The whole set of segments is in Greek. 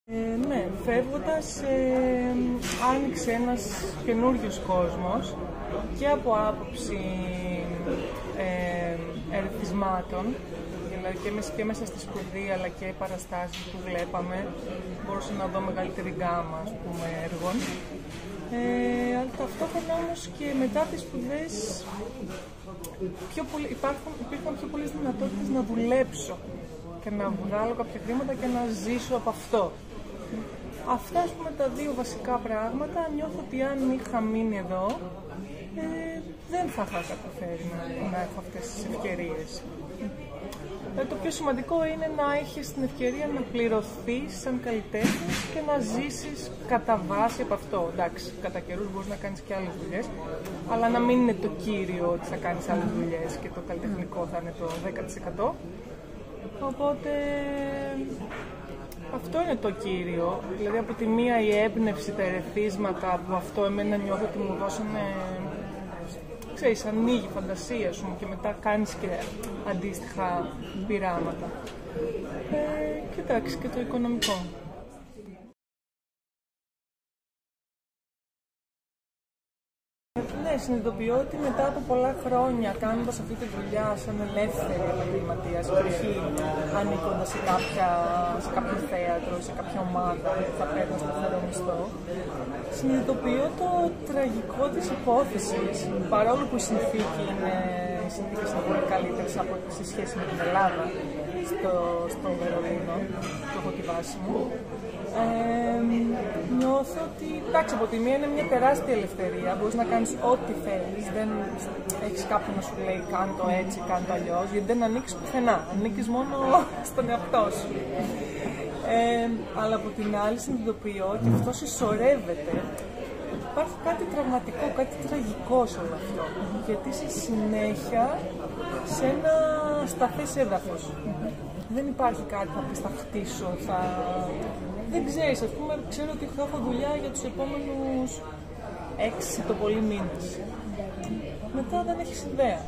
Ναι, φεύγοντας άνοιξε ένας καινούριος κόσμος και από άποψη ερεθισμάτων, δηλαδή και μέσα στη σπουδή αλλά και οι παραστάσεις που βλέπαμε μπορούσα να δω μεγαλύτερη γκάμα, ας πούμε, έργων. Αλλά ταυτόχρονα όμως και μετά τις σπουδές υπήρχαν πιο πολλές δυνατότητες να δουλέψω και να βγάλω κάποια χρήματα και να ζήσω από αυτό. Αυτά, ας πούμε, τα δύο βασικά πράγματα νιώθω ότι αν είχα μείνει εδώ δεν θα είχα καταφέρει να έχω αυτές τις ευκαιρίες. Το πιο σημαντικό είναι να έχεις την ευκαιρία να πληρωθείς σαν καλλιτέχνης και να ζήσεις κατά βάση από αυτό. Εντάξει, κατά καιρούς μπορείς να κάνεις και άλλες δουλειές, αλλά να μην είναι το κύριο ότι θα κάνεις άλλες δουλειές και το καλλιτεχνικό θα είναι το 10%. Οπότε αυτό είναι το κύριο. Δηλαδή από τη μία η έμπνευση, τα ερεθίσματα που αυτό εμένα νιώθω ότι μου δώσανε, ξέρεις, ανοίγει η φαντασία σου και μετά κάνεις και αντίστοιχα πειράματα. Και εντάξει, και το οικονομικό. Ναι, συνειδητοποιώ ότι μετά από πολλά χρόνια κάνοντας αυτή τη δουλειά σαν ελεύθερη επαγγελματίας και όχι ανήκοντας σε κάποιο θέατρο, σε κάποια ομάδα που θα παίρνω σταθερό μισθό, συνειδητοποιώ το τραγικό της υπόθεσης, παρόλο που οι συνθήκες είναι πολύ καλύτερες σε σχέση με την Ελλάδα στο Βερολίνο, που έχω τη βάση μου. Νιώθω ότι, εντάξει, από τη μία είναι μια τεράστια ελευθερία, μπορείς να κάνεις ό,τι θέλεις, δεν έχεις κάποιον να σου λέει κάνε το έτσι, κάνε το αλλιώς, γιατί δεν ανήκεις πουθενά, ανήκεις μόνο στον εαυτό σου. Αλλά από την άλλη συνειδητοποιώ ότι αυτό συσσωρεύεται. Υπάρχει κάτι τραυματικό, κάτι τραγικό σε όλο αυτό, γιατί είσαι συνέχεια σε ένα σταθές έδαφος. Δεν υπάρχει κάτι να πεις θα χτίσω, δεν ξέρεις, ας πούμε, ξέρω ότι θα έχω δουλειά για τους επόμενους 6 το πολύ μήνες. Μετά δεν έχεις ιδέα.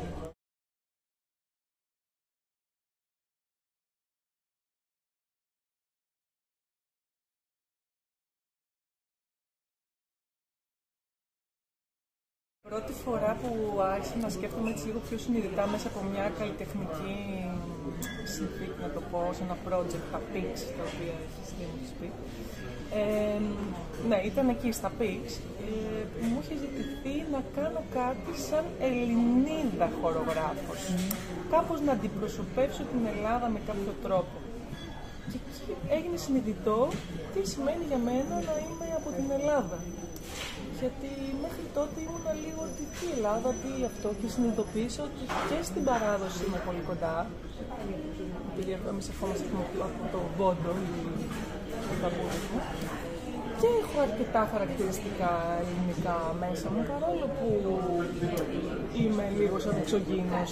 Πρώτη φορά που άρχισα να σκέφτομαι έτσι λίγο πιο συνειδητά μέσα από μια καλλιτεχνική συνθήκη, να το πω, σε ένα project, τα PIX, τα οποία έχεις δει μου πει. Ναι, ήταν εκεί στα PIX που μου είχε ζητηθεί να κάνω κάτι σαν Ελληνίδα χορογράφος. Κάπως να αντιπροσωπεύσω την Ελλάδα με κάποιο τρόπο. Και εκεί έγινε συνειδητό τι σημαίνει για μένα να είμαι από την Ελλάδα. Γιατί μέχρι τότε ήμουν λίγο ότι τι Ελλάδα, τι αυτό, και συνειδητοποίησα ότι και στην παράδοση είμαι πολύ κοντά. Επειδή εμείς ερχόμαστε από το Βόντο, του παππούδες μου. Και έχω αρκετά χαρακτηριστικά ελληνικά μέσα μου, παρόλο που είμαι λίγο σαν εξωγήινος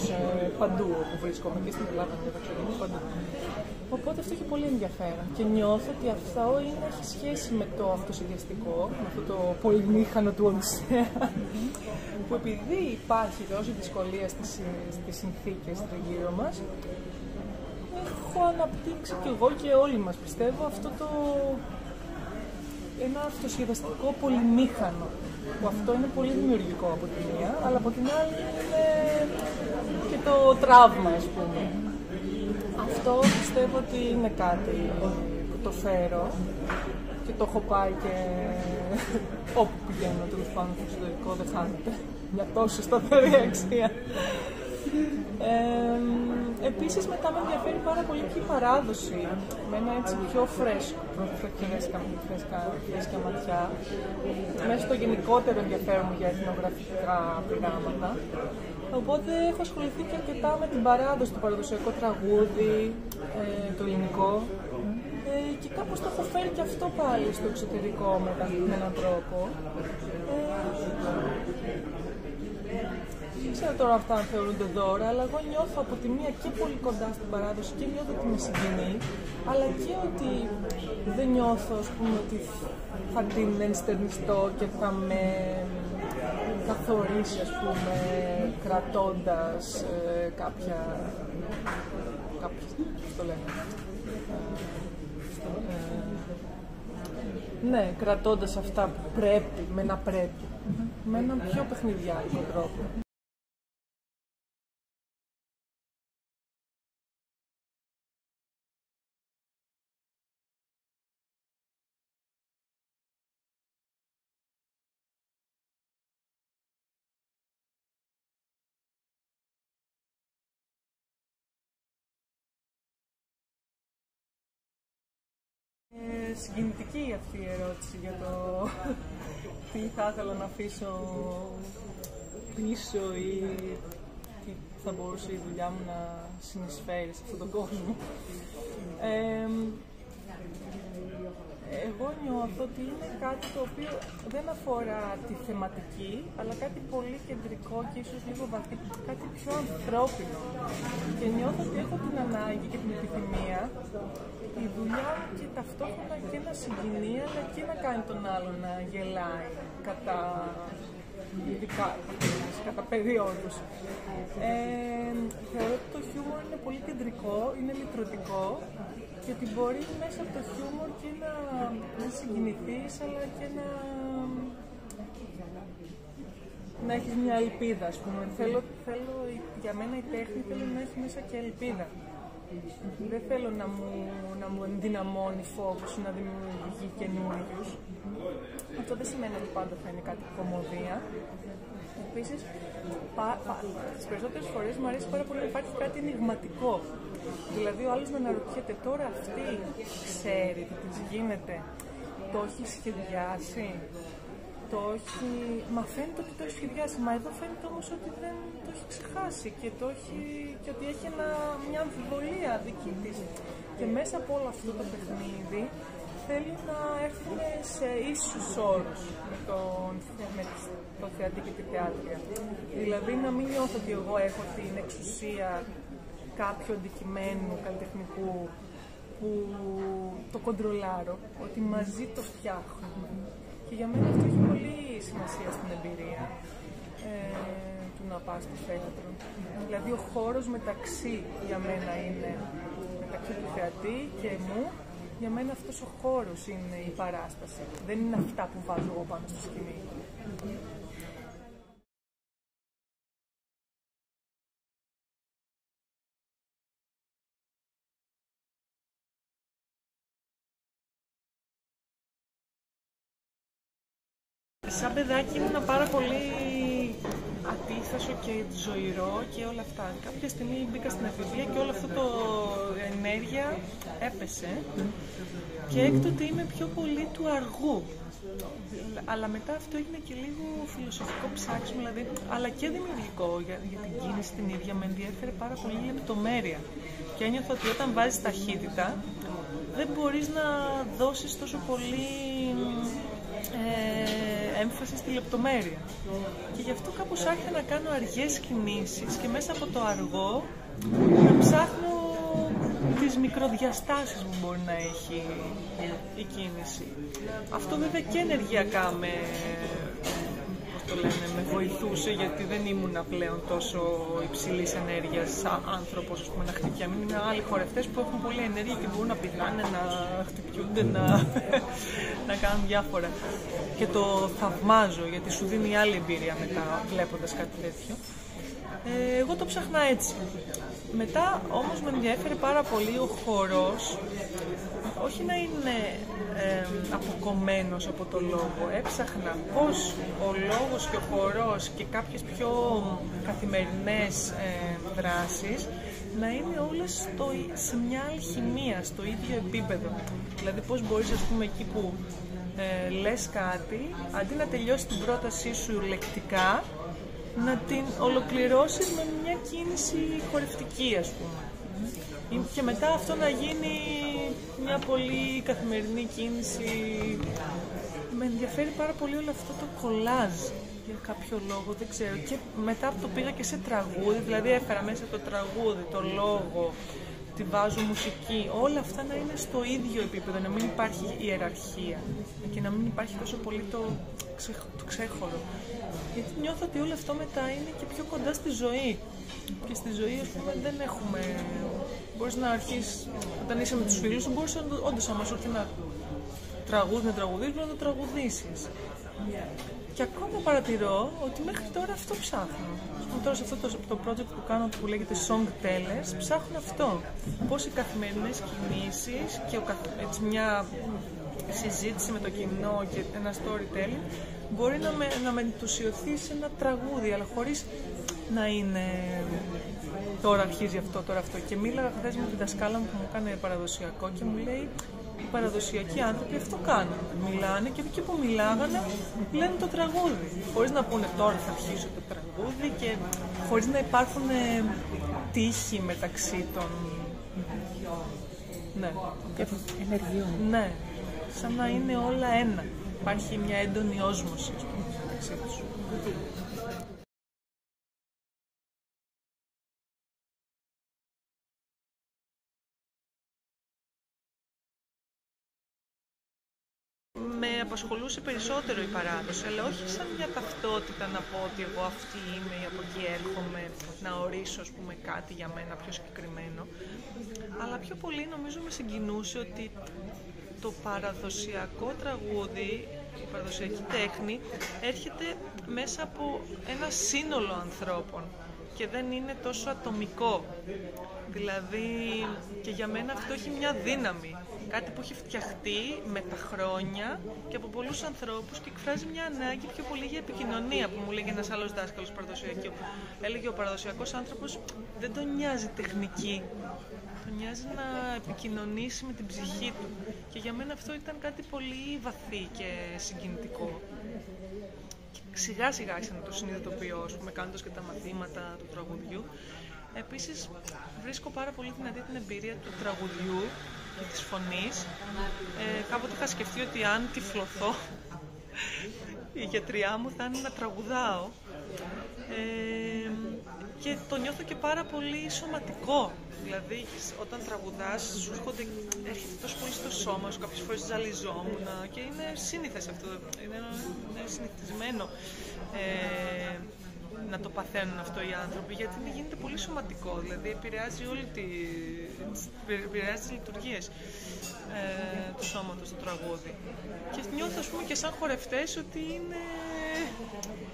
παντού όπου βρίσκομαι, και στην Ελλάδα είμαι εξωγήινος παντού. Οπότε αυτό έχει πολύ ενδιαφέρον και νιώθω ότι αυτό έχει σχέση με το αυτοσχεδιαστικό, με αυτό το πολυμήχανο του Οδυσσέα, που επειδή υπάρχει τόση δυσκολία στις συνθήκες τριγύρω μας, έχω αναπτύξει κι εγώ και όλοι μας, πιστεύω, ένα αυτοσχεδιαστικό πολυμήχανο, που αυτό είναι πολύ δημιουργικό από τη μία, αλλά από την άλλη είναι και το τραύμα, ας πούμε. Αυτό πιστεύω ότι είναι κάτι που το φέρω και το έχω πάει και όπου πηγαίνω, τέλος πάντων, στο εξωτερικό δεν χάνεται μια τόσο σταθερή αξία. Επίσης μετά με ενδιαφέρει πάρα πολύ και η παράδοση, με ένα έτσι πιο φρέσκια ματιά, μέσα στο γενικότερο ενδιαφέρον μου για εθνογραφικά πειράματα. Οπότε έχω ασχοληθεί και αρκετά με την παράδοση, το παραδοσιακό τραγούδι, το ελληνικό, και κάπως το έχω φέρει και αυτό πάλι στο εξωτερικό με έναν τρόπο. Δεν ξέρω τώρα αυτά αν θεωρούνται δώρα, αλλά εγώ νιώθω από τη μία και πολύ κοντά στην παράδοση και νιώθω ότι με συγκινεί, αλλά και ότι δεν νιώθω, ας πούμε, ότι θα την ενστερνιστώ και θα με καθορίσει, ας πούμε, κρατώντας κάποια, πώς το λένε, ναι, κρατώντας αυτά που πρέπει, με ένα πρέπει, με έναν πιο παιχνιδιάρικο τρόπο. Συγκινητική αυτή η ερώτηση για το τι θα ήθελα να αφήσω πίσω ή τι θα μπορούσε η δουλειά μου να συνεισφέρει σε αυτόν τον κόσμο. Εγώ νιώθω ότι είναι κάτι το οποίο δεν αφορά τη θεματική, αλλά κάτι πολύ κεντρικό και ίσως λίγο βαθύ, κάτι πιο ανθρώπινο. Και νιώθω ότι έχω την ανάγκη και την επιθυμία η δουλειά μου και ταυτόχρονα και να συγκινεί, αλλά και να κάνει τον άλλον να γελάει κατά περιόδους. Θεωρώ ότι το χιούμορ είναι πολύ κεντρικό, είναι λυτρωτικό και ότι μπορεί μέσα από το χιούμορ και να συγκινηθείς, αλλά και να έχεις μια ελπίδα, ας πούμε. Θέλω, για μένα η τέχνη θέλω να έχει μέσα και ελπίδα. Δεν θέλω να μου ενδυναμώνει φόβους, να δημιουργεί καινούριους. Αυτό δεν σημαίνει ότι πάντα θα είναι κάτι κωμωδία. Επίσης, τις περισσότερες φορές μου αρέσει πάρα πολύ να υπάρχει κάτι ενιγματικό. Δηλαδή ο άλλος να αναρωτιέται τώρα αυτή ξέρει τι της γίνεται, το έχει σχεδιάσει, μα φαίνεται ότι το έχει σχεδιάσει, μα εδώ φαίνεται όμως ότι δεν το έχει ξεχάσει και ότι έχει μια αμφιβολία δική της. Και μέσα από όλο αυτό το παιχνίδι θέλει να έρθουμε σε ίσους όρους με το θεατή και τη θεάτρια. Δηλαδή να μην νιώθω ότι εγώ έχω την εξουσία κάποιου αντικειμένου καλλιτεχνικού που το κοντρολάρω, ότι μαζί το φτιάχνουμε. Και για μένα αυτό έχει πολύ σημασία στην εμπειρία του να πας στο θέατρο. Δηλαδή ο χώρος μεταξύ για μένα είναι, μεταξύ του θεατή και μου, για μένα αυτός ο χώρος είναι η παράσταση. Δεν είναι αυτά που βάζω εγώ πάνω στο σκηνή. Σαν παιδάκι ήμουν πάρα πολύ αντίθασο και ζωηρό και όλα αυτά. Κάποια στιγμή μπήκα στην εφηβεία και όλο αυτό το ενέργεια έπεσε και έκτοτε είμαι πιο πολύ του αργού. Αλλά μετά αυτό έγινε και λίγο φιλοσοφικό ψάξιμο, δηλαδή, αλλά και δημιουργικό για την κίνηση την ίδια. Με ενδιέφερε πάρα πολύ η λεπτομέρεια. Και ένιωθα ότι όταν βάζεις ταχύτητα δεν μπορείς να δώσεις τόσο πολύ έμφαση στη λεπτομέρεια. Και γι' αυτό κάπως άρχισα να κάνω αργές κινήσεις και μέσα από το αργό να ψάχνω τις μικροδιαστάσεις που μπορεί να έχει η κίνηση. Αυτό βέβαια και ενεργειακά με βοηθούσε, γιατί δεν ήμουν πλέον τόσο υψηλής ενέργειας σαν άνθρωπος, ας πούμε, να χτυπιάμαι. Είναι άλλοι χορευτές που έχουν πολλή ενέργεια και μπορούν να πηδάνε, να χτυπιούνται, να κάνουν διάφορα. Και το θαυμάζω, γιατί σου δίνει άλλη εμπειρία μετά βλέποντας κάτι τέτοιο. Εγώ το ψάχνα έτσι. Μετά όμως με ενδιαφέρει πάρα πολύ ο χορός, όχι να είναι αποκομμένος από το λόγο. Έψαχνα πώς ο λόγος και ο χορός και κάποιες πιο καθημερινές δράσεις να είναι όλες σε μια αλχημία, στο ίδιο επίπεδο. Δηλαδή πώς μπορείς, ας πούμε, εκεί που λες κάτι, αντί να τελειώσει την πρότασή σου λεκτικά, να την ολοκληρώσεις με μια κίνηση χορευτική, ας πούμε. Και μετά αυτό να γίνει μια πολύ καθημερινή κίνηση. Με ενδιαφέρει πάρα πολύ όλο αυτό το κολάζ, για κάποιο λόγο, δεν ξέρω. Και μετά το πήγα και σε τραγούδι, δηλαδή έφερα μέσα το τραγούδι, το λόγο, τη βάζω μουσική, όλα αυτά να είναι στο ίδιο επίπεδο, να μην υπάρχει ιεραρχία και να μην υπάρχει τόσο πολύ το ξέχωρο. Γιατί νιώθω ότι όλο αυτό μετά είναι και πιο κοντά στη ζωή. Και στη ζωή, ας πούμε, δεν έχουμε... Μπορείς να αρχίσεις, όταν είσαι με τους φίλους σου, μπορείς όντως να μας έρθει τραγούδι να τραγουδήσεις, μπορεί να το τραγουδήσεις. Και ακόμα παρατηρώ ότι μέχρι τώρα αυτό ψάχνω. Τώρα σε αυτό το project που κάνω που λέγεται Song Tellers, ψάχνω αυτό. Πώς οι καθημερινές κινήσεις και έτσι μια συζήτηση με το κοινό και ένα storytelling μπορεί να με ενθουσιωθεί σε ένα τραγούδι, αλλά χωρίς να είναι τώρα αρχίζει αυτό, τώρα αυτό. Και μίλαγα χθες με την δασκάλα μου που μου έκανε παραδοσιακό και μου λέει οι παραδοσιακοί άνθρωποι αυτό κάνουν. Μιλάνε και εκεί που μιλάγανε λένε το τραγούδι. Χωρίς να πούνε τώρα θα αρχίσω το τραγούδι και χωρίς να υπάρχουν τύχοι μεταξύ των. Ναι. Ενεργειών. Ναι. Σαν να είναι όλα ένα. Υπάρχει μια έντονη όσμωση μεταξύ τους. Με απασχολούσε περισσότερο η παράδοση, αλλά όχι σαν μια ταυτότητα να πω ότι εγώ αυτή είμαι ή από εκεί έρχομαι, να ορίσω ας πούμε κάτι για μένα πιο συγκεκριμένο. Αλλά πιο πολύ νομίζω με συγκινούσε ότι το παραδοσιακό τραγούδι, η παραδοσιακή τέχνη έρχεται μέσα από ένα σύνολο ανθρώπων και δεν είναι τόσο ατομικό. Δηλαδή, και για μένα αυτό έχει μια δύναμη. Κάτι που έχει φτιαχτεί με τα χρόνια και από πολλούς ανθρώπους και εκφράζει μια ανάγκη πιο πολύ για επικοινωνία, που μου λέγει ένας άλλος δάσκαλος παραδοσιακού. Έλεγε ο παραδοσιακός άνθρωπος δεν τον νοιάζει τεχνική, τον νοιάζει να επικοινωνήσει με την ψυχή του. Και για μένα αυτό ήταν κάτι πολύ βαθύ και συγκινητικό. Σιγά σιγά άρχισα να το συνειδητοποιώ, κάνοντας και τα μαθήματα του τραγουδιού. Επίσης, βρίσκω πάρα πολύ δυνατή την εμπειρία του τραγουδιού και της φωνής. Κάποτε είχα σκεφτεί ότι αν τυφλωθώ, η γιατριά μου θα είναι να τραγουδάω. Και το νιώθω και πάρα πολύ σωματικό. Δηλαδή, όταν τραγουδάς, σου έρχεται τόσο πολύ στο σώμα σου, κάποιες φορές ζαλιζόμουν και είναι σύνηθες αυτό, είναι συνηθισμένο να το παθαίνουν αυτό οι άνθρωποι, γιατί γίνεται πολύ σωματικό, δηλαδή επηρεάζει επηρεάζει τις λειτουργίες του σώματος στο τραγούδι. Και νιώθω, ας πούμε, και σαν χορευτές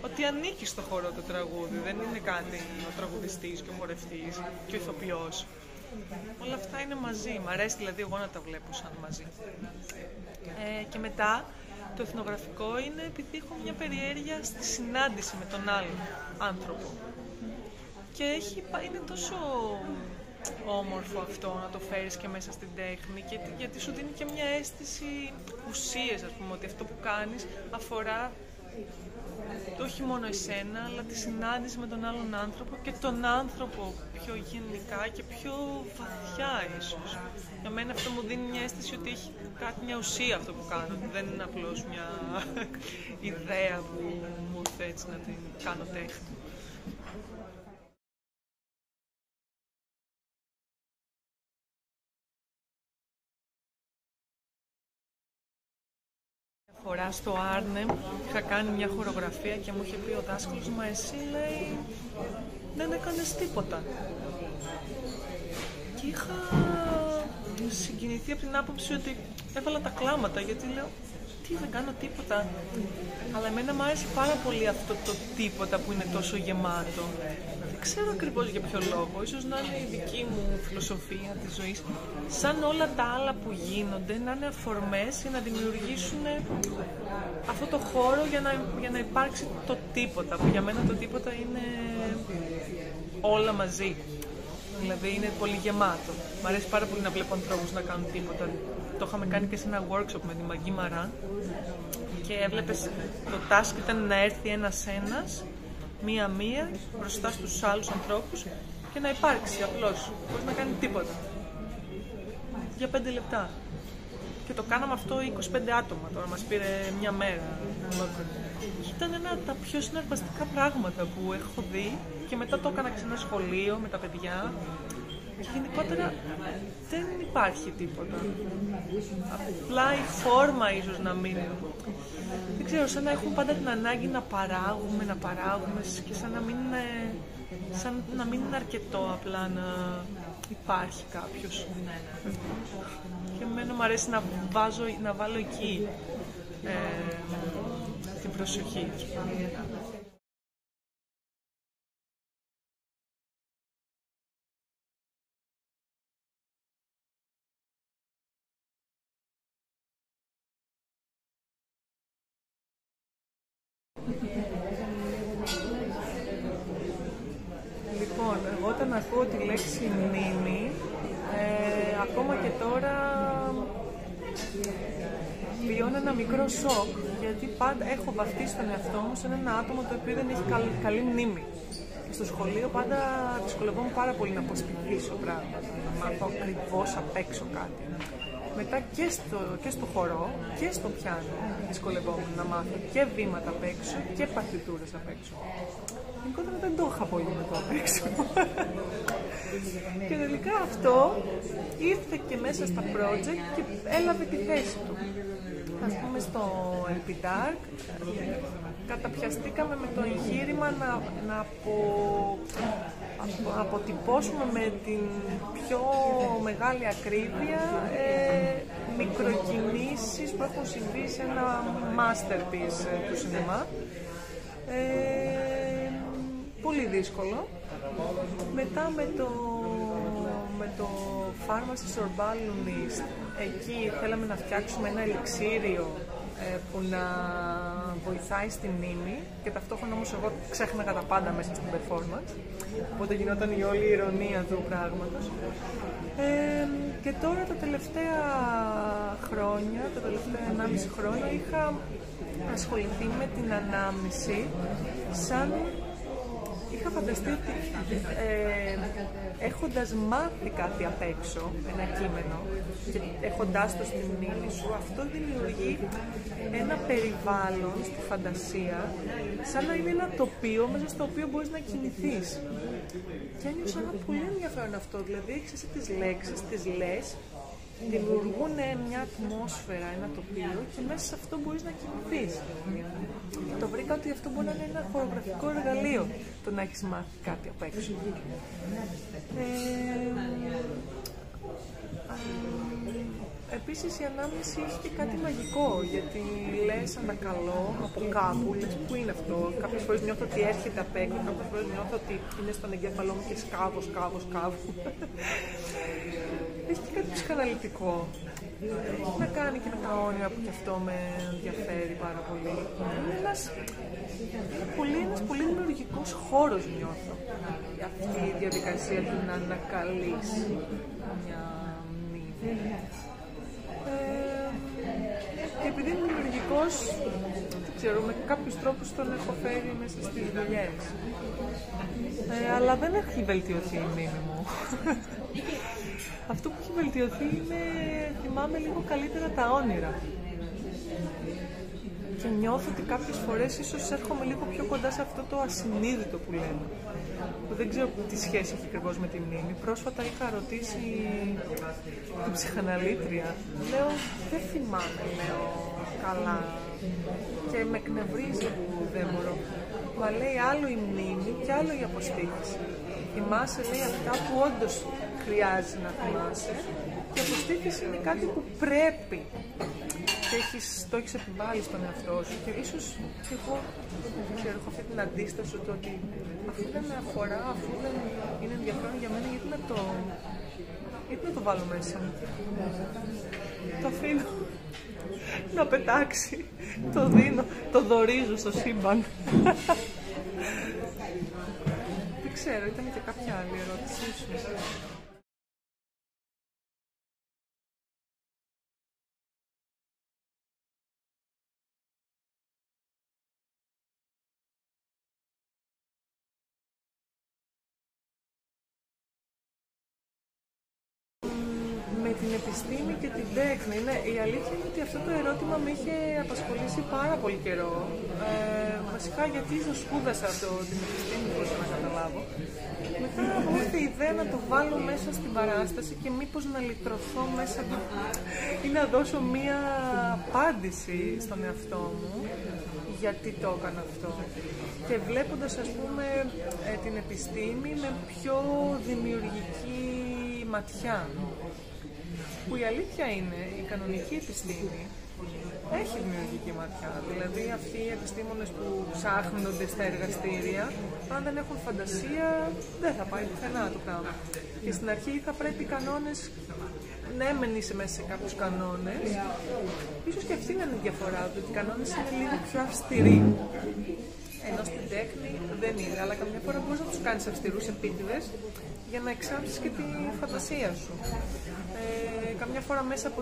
ότι ανήκει στο χώρο το τραγούδι, δεν είναι κάτι ο τραγουδιστής και ο χορευτής και ο ηθοποιός. Όλα αυτά είναι μαζί, μ' αρέσει δηλαδή εγώ να τα βλέπω σαν μαζί. Και μετά το εθνογραφικό είναι επειδή έχω μια περιέργεια στη συνάντηση με τον άλλον άνθρωπο. Και είναι τόσο όμορφο αυτό να το φέρεις και μέσα στην τέχνη, γιατί σου δίνει και μια αίσθηση ουσίας, ας πούμε, ότι αυτό που κάνεις αφορά όχι μόνο εσένα, αλλά τη συνάντηση με τον άλλον άνθρωπο και τον άνθρωπο πιο γενικά και πιο βαθιά ίσως. Για μένα αυτό μου δίνει μια αίσθηση ότι έχει μια ουσία αυτό που κάνω, ότι δεν είναι απλώς μια ιδέα που μου ήρθε έτσι να την κάνω τέχνη. Φορά στο Άρνεμ είχα κάνει μια χορογραφία και μου είχε πει ο δάσκαλος, μα εσύ, λέει, δεν έκανες τίποτα. Και είχα συγκινηθεί από την άποψη ότι έβαλα τα κλάματα, γιατί λέω, τι, δεν κάνω τίποτα. Αλλά εμένα μου άρεσε πάρα πολύ αυτό το τίποτα που είναι τόσο γεμάτο. Δεν ξέρω ακριβώς για ποιο λόγο, ίσως να είναι η δική μου φιλοσοφία της ζωής. Σαν όλα τα άλλα που γίνονται, να είναι αφορμές για να δημιουργήσουν αυτό το χώρο για να υπάρξει το τίποτα. Που για μένα το τίποτα είναι όλα μαζί. Δηλαδή είναι πολύ γεμάτο. Μ' αρέσει πάρα πολύ να βλέπω ανθρώπους να κάνουν τίποτα. Το είχαμε κάνει και σε ένα workshop με τη Μαγκή Μαράν και έβλεπες, το task ήταν να έρθει ένας μία-μία μπροστά στους άλλους ανθρώπους και να υπάρξει απλώς, χωρίς να κάνει τίποτα. Για 5 λεπτά. Και το κάναμε αυτό 25 άτομα, τώρα μας πήρε μια μέρα. Ήταν ένα από τα πιο συναρπαστικά πράγματα που έχω δει και μετά το έκανα και σε ένα σχολείο με τα παιδιά. Και γενικότερα δεν υπάρχει τίποτα. Απλά η φόρμα ίσως να μην... Δεν ξέρω, σαν να έχουμε πάντα την ανάγκη να παράγουμε και σαν να μην είναι αρκετό απλά υπάρχει κάποιος. Και εμένα μου αρέσει να βάλω εκεί την προσοχή. Λοιπόν, εγώ όταν ακούω τη λέξη μνήμη, ακόμα και τώρα βιώνω ένα μικρό σοκ, γιατί πάντα έχω βαφτίσει τον εαυτό μου σαν ένα άτομο το οποίο δεν έχει καλή μνήμη. Στο σχολείο πάντα δυσκολευόμουν πάρα πολύ να αποστηθήσω πράγματα, να μάθω ακριβώς απ' έξω κάτι. Μετά και στο χορό και στο πιάνο δυσκολευόμουν να μάθω και βήματα απ' έξω και παρτιτούρες απ' έξω. Γενικότερα δεν το είχα πολύ με το απ' έξω. Και τελικά αυτό ήρθε και μέσα στα project και έλαβε τη θέση του. Ας πούμε στο LP-Dark καταπιαστήκαμε με το εγχείρημα να αποτυπώσουμε με την πιο μεγάλη ακρίβεια μικροκινήσεις που έχουν συμβεί σε ένα masterpiece του σινεμά. Πολύ δύσκολο. Μετά με το Pharmacist or Balloonist, εκεί θέλαμε να φτιάξουμε ένα ελιξίριο που να βοηθάει στη μνήμη και ταυτόχρονα όμως εγώ ξέχναγα τα πάντα μέσα στην performance, οπότε γινόταν η όλη ηρωνία του πράγματος. Και τώρα τα τελευταία χρόνια, τα τελευταία 1,5 χρόνο, είχα ασχοληθεί με την ανάμνηση σαν... Είχα φανταστεί ότι έχοντας μάθει κάτι απ' έξω, ένα κείμενο, και έχοντάς το στη μνήμη σου, αυτό δημιουργεί ένα περιβάλλον στη φαντασία, σαν να είναι ένα τοπίο μέσα στο οποίο μπορείς να κινηθείς. Και ένιωσα ένα πολύ ενδιαφέρον αυτό, δηλαδή έχεις εσύ τις λέξεις, τις λες, δημιουργούν μια ατμόσφαιρα, ένα τοπίο και μέσα σε αυτό μπορείς να κινηθείς. Το βρήκα ότι αυτό μπορεί να είναι ένα χορογραφικό εργαλείο, το να έχεις μάθει κάτι απ' έξω. Επίσης η ανάμνηση έχει και κάτι μαγικό, γιατί λες ανακαλώ από κάπου, λες πού είναι αυτό, κάποιες φορές νιώθω ότι έρχεται απ' έξω, κάποιες φορές νιώθω ότι είναι στον εγκέφαλό μου και σκάβω. Έχει και κάτι ψυχαναλυτικό. Έχει να κάνει και με τα όνειρα που και αυτό με ενδιαφέρει πάρα πολύ. Είναι ένας πολύ δημιουργικός χώρος, νιώθω. Αυτή η διαδικασία του να ανακαλείς μια μνήμη. Και επειδή είναι δημιουργικός, δεν ξέρω, με κάποιους τρόπους τον έχω φέρει μέσα στις δουλειές. Αλλά δεν έχει βελτιωθεί η μνήμη μου. Αυτό που έχει βελτιωθεί είναι, θυμάμαι λίγο καλύτερα τα όνειρα. Και νιώθω ότι κάποιες φορές ίσως έρχομαι λίγο πιο κοντά σε αυτό το ασυνείδητο που λέμε. Που δεν ξέρω τι σχέση έχει ακριβώς με τη μνήμη. Πρόσφατα είχα ρωτήσει την ψυχαναλήτρια. Λέω, δεν θυμάμαι, λέω, καλά. Και με εκνευρίζει που δεν μπορώ. Μα λέει άλλο η μνήμη και άλλο η αποστήθηση. Θυμάσαι, λέει, αυτά που όντως χρειάζεται να θυμάσαι, και αποστήθηση είναι κάτι που πρέπει και το έχεις επιβάλει στον εαυτό σου. Και ίσως και εγώ, δεν ξέρω, έχω αυτή την αντίσταση του ότι αφού δεν με αφορά, αφού δεν είναι ενδιαφέρον για μένα, γιατί να το βάλω μέσα μου. Το αφήνω να πετάξει, το δίνω, το δωρίζω στο σύμπαν. Δεν ξέρω, ήταν και κάποια άλλη ερώτησή σου. Με την επιστήμη και την τέχνη. Ναι, η αλήθεια είναι ότι αυτό το ερώτημα με είχε απασχολήσει πάρα πολύ καιρό. Βασικά γιατί σπούδασα την επιστήμη, μπορούσα να καταλάβω. Μετά μου ήρθε η ιδέα να το βάλω μέσα στην παράσταση και μήπως να λυτρωθώ μέσα του ή να δώσω μία απάντηση στον εαυτό μου γιατί το έκανα αυτό. Και βλέποντας, ας πούμε, την επιστήμη με πιο δημιουργική ματιά. Που η αλήθεια είναι, η κανονική επιστήμη έχει δημιουργική ματιά. Δηλαδή αυτοί οι επιστήμονες που ψάχνονται στα εργαστήρια, αν δεν έχουν φαντασία, δεν θα πάει πουθενά το πράγμα. Και στην αρχή θα πρέπει οι κανόνες, ναι, μεν είσαι μέσα σε κάποιους κανόνες, ίσως και αυτή είναι η διαφορά του, ότι οι κανόνες είναι λίγο πιο αυστηροί. Ενώ στην τέχνη δεν είναι, αλλά καμιά φορά μπορείς να τους κάνεις αυστηρούς επίτηδες για να εξάψεις και τη φαντασία σου. Καμιά φορά μέσα από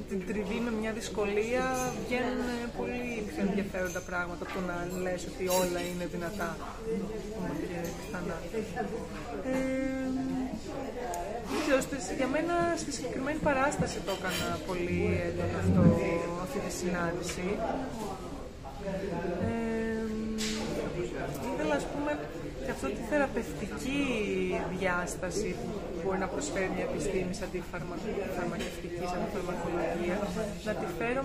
την τριβή με μια δυσκολία βγαίνουν πολύ πιο ενδιαφέροντα πράγματα από το να λες ότι όλα είναι δυνατά και πιθανά. Για μένα στη συγκεκριμένη παράσταση το έκανα πολύ έντονο αυτή τη συνάντηση. Ήθελα, ας πούμε, και αυτή τη θεραπευτική διάσταση που μπορεί να προσφέρει μια επιστήμη σαν τη φαρμακευτική, σαν τη φαρμακολογία, να τη φέρω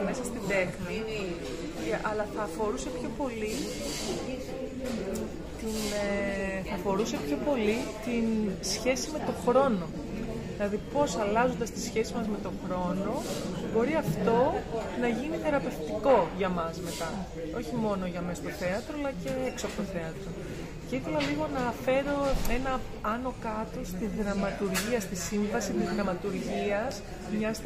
μέσα στην τέχνη, αλλά θα αφορούσε πιο πολύ την σχέση με τον χρόνο. Δηλαδή πώς αλλάζοντας τη σχέση μας με τον χρόνο μπορεί αυτό να γίνει θεραπευτικό για μας μετά. Όχι μόνο για μέσα στο θέατρο, αλλά και έξω από το θέατρο. Και ήθελα λίγο να φέρω ένα άνω κάτω στη δραματουργία, στη σύμβαση της δραματουργίας μιας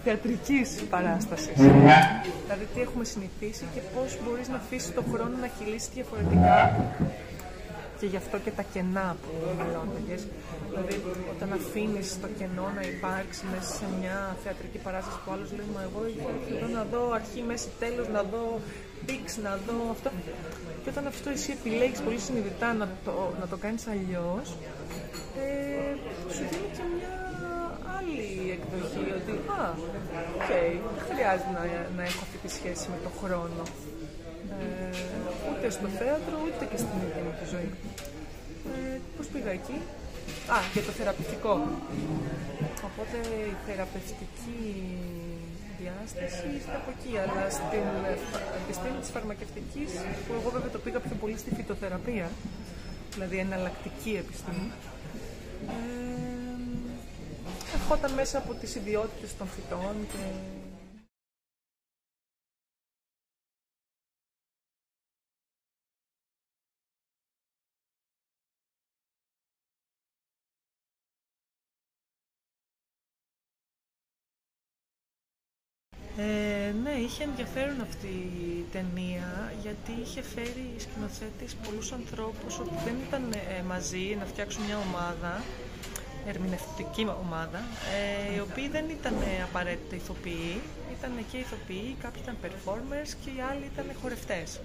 θεατρικής παράστασης. Δηλαδή τι έχουμε συνηθίσει και πώς μπορείς να αφήσεις τον χρόνο να κυλήσει διαφορετικά. Και γι' αυτό και τα κενά που μιλώνταγες. Δηλαδή, όταν αφήνεις το κενό να υπάρξει μέσα σε μια θεατρική παράσταση που άλλος λέει, μα εγώ ήθελα να δω αρχή, μέση, τέλος, να δω πίξ, να δω αυτό. Και όταν αυτό εσύ επιλέγεις πολύ συνειδητά να το κάνεις αλλιώς, σου δίνει και μια άλλη εκδοχή, ότι δεν χρειάζεται να έχω αυτή τη σχέση με τον χρόνο. Ούτε στο θέατρο, ούτε και στην ίδια μου τη ζωή. Πώς πήγα εκεί? Για το θεραπευτικό. Οπότε η θεραπευτική διάσταση είστε από εκεί, αλλά στην επιστήμη της φαρμακευτικής, που εγώ βέβαια το πήγα πιο πολύ στη φυτοθεραπεία, δηλαδή εναλλακτική επιστήμη, ερχόταν μέσα από τις ιδιότητες των φυτών και... Ναι, είχε ενδιαφέρον αυτή η ταινία, γιατί είχε φέρει η σκηνοθέτης πολλούς ανθρώπους όπου δεν ήταν μαζί να φτιάξουν μια ομάδα, ερμηνευτική ομάδα, οι οποίοι δεν ήταν απαραίτητα ηθοποιοί, ήταν και ηθοποιοί, κάποιοι ήταν performers και οι άλλοι ήταν χορευτές.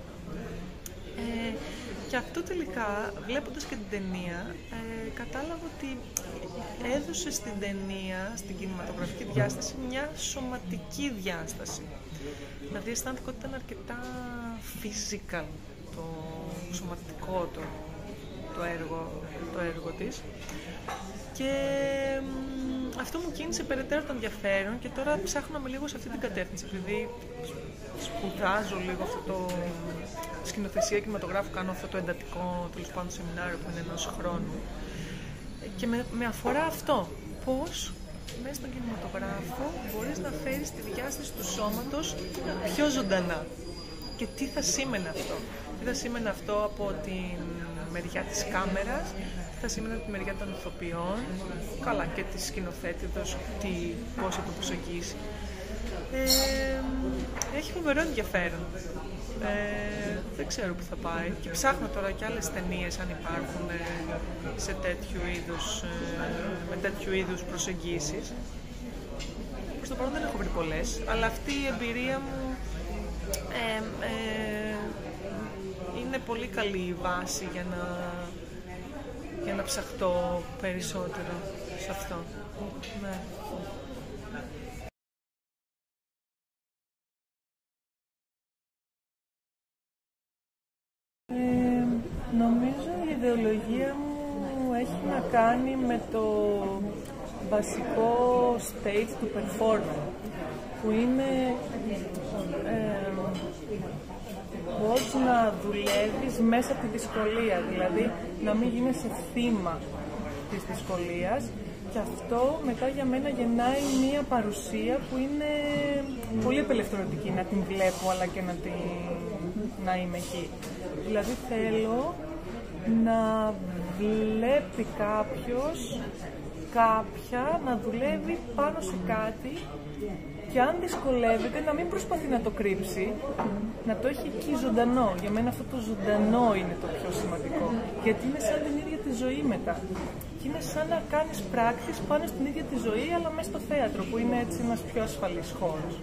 Και αυτό τελικά, βλέποντας και την ταινία, κατάλαβα ότι έδωσε στην ταινία, στην κινηματογραφική διάσταση, μια σωματική διάσταση. Δηλαδή αισθάνθηκα ότι ήταν αρκετά physical, το σωματικό το έργο της. Και αυτό μου κίνησε περαιτέρω το ενδιαφέρον και τώρα ψάχναμε λίγο σε αυτή την κατεύθυνση, επειδή σπουδάζω λίγο αυτό το σκηνοθεσία κινηματογράφου, κάνω αυτό το εντατικό τέλος πάντων σεμινάριο που είναι ενός χρόνου και με αφορά αυτό, πώς μέσα στον κινηματογράφο μπορείς να φέρεις τη διάσταση του σώματος πιο ζωντανά και τι θα σήμαινε αυτό. Τι θα σήμαινε αυτό από την μεριά της κάμερας, τι θα σήμαινε από τη μεριά των ηθοποιών, καλά και της σκηνοθέτηδος, πώς θα το προσεγγίσει. Έχει φοβερό ενδιαφέρον. Δεν ξέρω που θα πάει και ψάχνω τώρα και άλλες ταινίες αν υπάρχουν σε με τέτοιου είδους προσεγγίσεις. Στο παρόν δεν έχω βρει πολλές, αλλά αυτή η εμπειρία μου είναι πολύ καλή βάση για να ψαχτώ περισσότερο σε αυτό. Ναι. Νομίζω η ιδεολογία μου έχει να κάνει με το βασικό state του performer, που είναι πώς να δουλεύεις μέσα από τη δυσκολία, δηλαδή να μην γίνεσαι θύμα της δυσκολίας, και αυτό μετά για μένα γεννάει μία παρουσία που είναι πολύ απελευθερωτική, να την βλέπω αλλά και να είμαι εκεί. Δηλαδή θέλω να βλέπει κάποια να δουλεύει πάνω σε κάτι, και αν δυσκολεύεται να μην προσπαθεί να το κρύψει, να το έχει εκεί ζωντανό. Για μένα αυτό το ζωντανό είναι το πιο σημαντικό, γιατί είναι σαν την ίδια τη ζωή μετά. Και είναι σαν να κάνεις πράκτης πάνω στην ίδια τη ζωή, αλλά μέσα στο θέατρο, που είναι έτσι ένας πιο ασφαλής χώρος.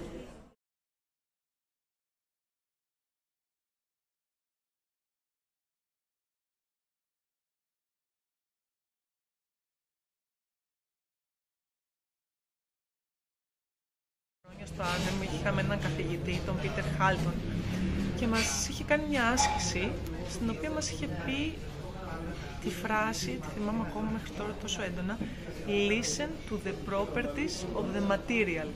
Στο Άρνεμ είχαμε έναν καθηγητή, τον Πίτερ Χάλτον, και μας είχε κάνει μια άσκηση στην οποία μας είχε πει τη φράση, τη θυμάμαι ακόμα μέχρι τώρα τόσο έντονα, listen to the properties of the material.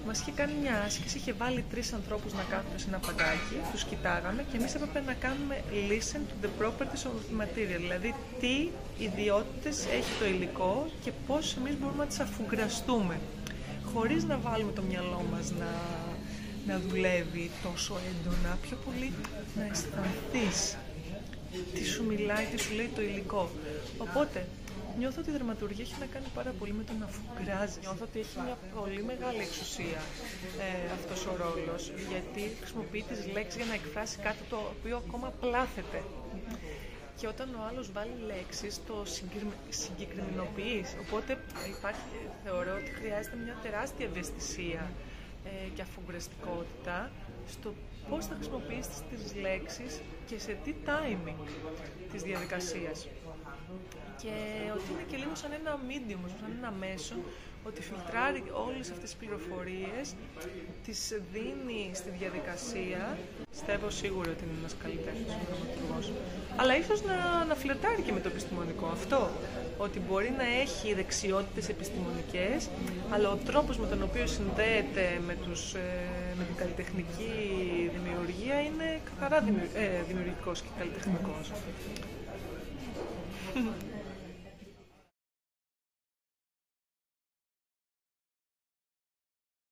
Μας είχε κάνει μια άσκηση, είχε βάλει 3 ανθρώπους να κάθονται σε ένα παγκάκι, τους κοιτάγαμε και εμείς έπρεπε να κάνουμε listen to the properties of the material, δηλαδή τι ιδιότητες έχει το υλικό και πώς εμείς μπορούμε να τις αφουγκραστούμε, χωρίς να βάλουμε το μυαλό μας να δουλεύει τόσο έντονα, πιο πολύ να αισθανθείς τι σου μιλάει, τι σου λέει το υλικό. Οπότε, νιώθω ότι η δραματουργία έχει να κάνει πάρα πολύ με το να αφουγκράζει. Νιώθω ότι έχει μια πολύ μεγάλη εξουσία αυτός ο ρόλος, γιατί χρησιμοποιεί τις λέξεις για να εκφράσει κάτι το οποίο ακόμα πλάθεται. Και όταν ο άλλος βάλει λέξεις, το συγκεκριμενοποιείς. Οπότε θεωρώ ότι χρειάζεται μια τεράστια ευαισθησία και αφουγκραστικότητα στο πώς θα χρησιμοποιήσεις τις λέξεις και σε τι timing της διαδικασίας. Και ότι είναι και λίγο σαν ένα medium, σαν ένα μέσο, ότι φιλτράρει όλες αυτές τις πληροφορίες, τις δίνει στη διαδικασία. Πιστεύω σίγουρα ότι είναι ένας καλλιτέχνης ο δραματουργός. Αλλά ίσως να φλερτάρει και με το επιστημονικό αυτό. Ότι μπορεί να έχει δεξιότητες επιστημονικές, αλλά ο τρόπος με τον οποίο συνδέεται με την καλλιτεχνική δημιουργία είναι καθαρά δημιουργικός και καλλιτεχνικός.